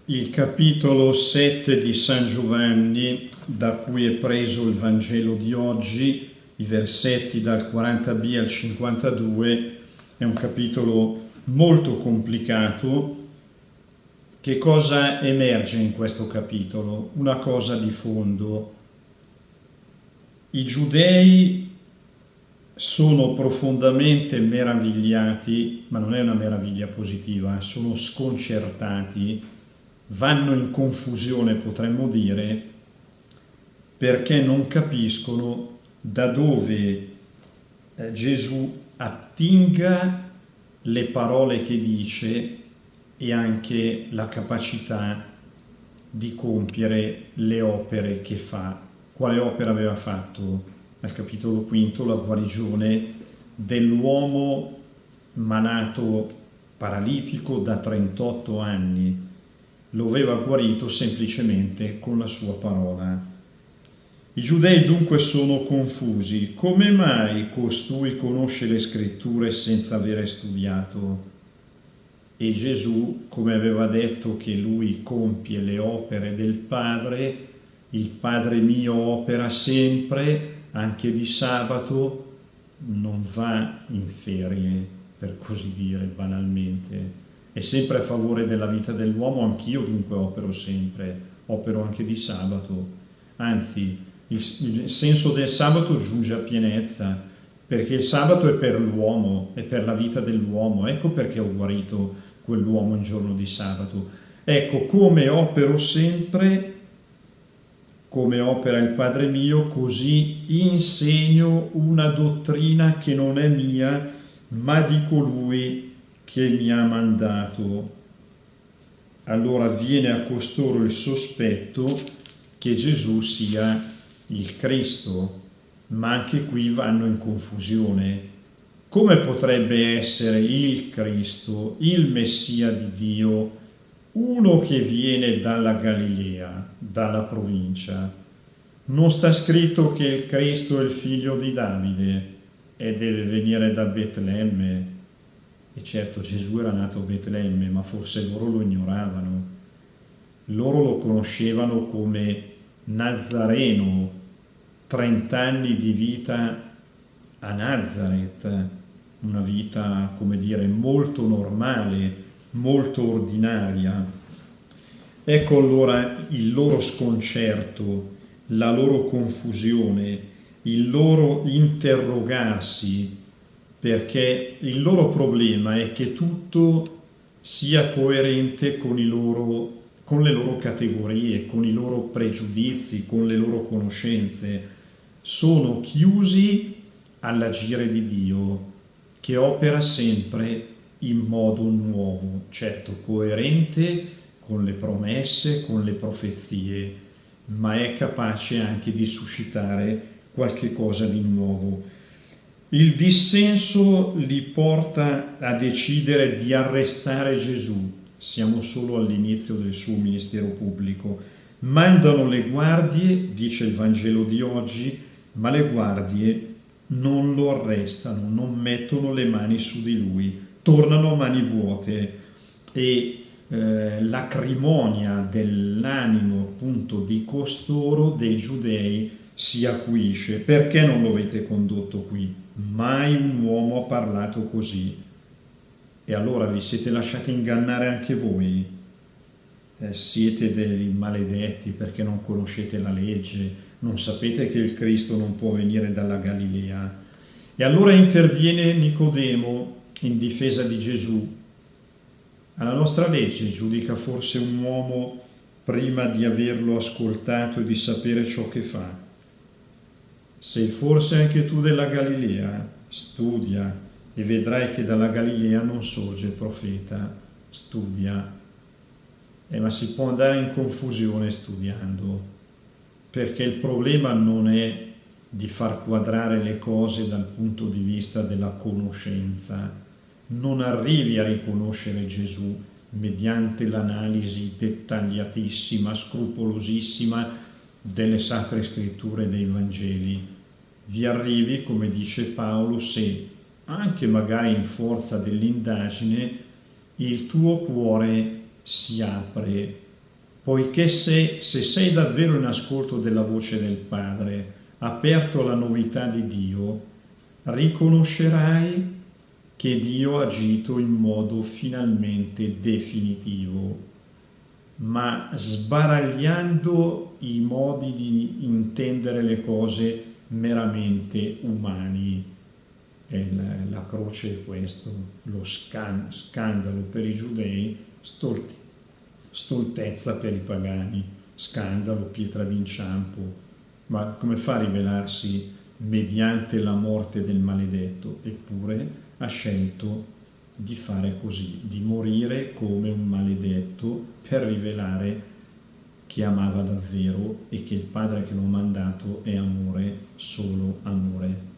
Il capitolo 7 di San Giovanni, da cui è preso il Vangelo di oggi, i versetti dal 40b al 52, è un capitolo molto complicato. Che cosa emerge in questo capitolo? Una cosa di fondo. I giudei sono profondamente meravigliati, ma non è una meraviglia positiva, sono sconcertati, vanno in confusione, potremmo dire, perché non capiscono da dove Gesù attinga le parole che dice e anche la capacità di compiere le opere che fa. Quale opera aveva fatto? Al capitolo quinto, la guarigione dell'uomo malato paralitico da 38 anni. Lo aveva guarito semplicemente con la sua parola. I giudei dunque sono confusi. Come mai costui conosce le scritture senza avere studiato? E Gesù, come aveva detto che lui compie le opere del Padre, il Padre mio opera sempre, anche di sabato, non va in ferie, per così dire, banalmente. È sempre a favore della vita dell'uomo, anch'io dunque opero sempre, opero anche di sabato. Anzi, il senso del sabato giunge a pienezza, perché il sabato è per l'uomo, è per la vita dell'uomo. Ecco perché ho guarito quell'uomo in giorno di sabato. Ecco, come opero sempre, come opera il Padre mio, così insegno una dottrina che non è mia, ma di colui che mi ha mandato. Allora viene a costoro il sospetto che Gesù sia il Cristo, ma anche qui vanno in confusione. Come potrebbe essere il Cristo, il Messia di Dio, uno che viene dalla Galilea, dalla provincia? Non sta scritto che il Cristo è il figlio di Davide e deve venire da Betlemme? E certo Gesù era nato a Betlemme, ma forse loro lo ignoravano. Loro lo conoscevano come Nazareno, 30 anni di vita a Nazareth, una vita, come dire, molto normale, molto ordinaria. Ecco allora il loro sconcerto, la loro confusione, il loro interrogarsi, perché il loro problema è che tutto sia coerente con le loro categorie, con i loro pregiudizi, con le loro conoscenze. Sono chiusi all'agire di Dio, che opera sempre in modo nuovo, certo coerente con le promesse, con le profezie, ma è capace anche di suscitare qualche cosa di nuovo. Il dissenso li porta a decidere di arrestare Gesù. Siamo solo all'inizio del suo ministero pubblico. Mandano le guardie, dice il Vangelo di oggi, ma le guardie non lo arrestano, non mettono le mani su di lui, tornano a mani vuote e l'acrimonia dell'animo appunto di costoro, dei giudei, si acuisce. Perché non lo avete condotto qui? Mai un uomo ha parlato così. E allora vi siete lasciati ingannare anche voi? Siete dei maledetti perché non conoscete la legge, non sapete che il Cristo non può venire dalla Galilea. E allora interviene Nicodemo in difesa di Gesù. Alla nostra legge giudica forse un uomo prima di averlo ascoltato e di sapere ciò che fa. Sei forse anche tu della Galilea? Studia e vedrai che dalla Galilea non sorge il profeta. Studia. Ma si può andare in confusione studiando, perché il problema non è di far quadrare le cose dal punto di vista della conoscenza. Non arrivi a riconoscere Gesù mediante l'analisi dettagliatissima, scrupolosissima delle Sacre Scritture e dei Vangeli. Vi arrivi, come dice Paolo, se, anche magari in forza dell'indagine, il tuo cuore si apre poiché se sei davvero in ascolto della voce del Padre, aperto alla novità di Dio, riconoscerai che Dio ha agito in modo finalmente definitivo, ma sbaragliando i modi di intendere le cose meramente umani. E la croce è questo, lo scandalo per i giudei, stoltezza per i pagani, scandalo, pietra d'inciampo. Ma come fa a rivelarsi mediante la morte del maledetto? Eppure ha scelto di fare così, di morire come un maledetto per rivelare che amava davvero e che il Padre che lo ha mandato è amore, solo amore.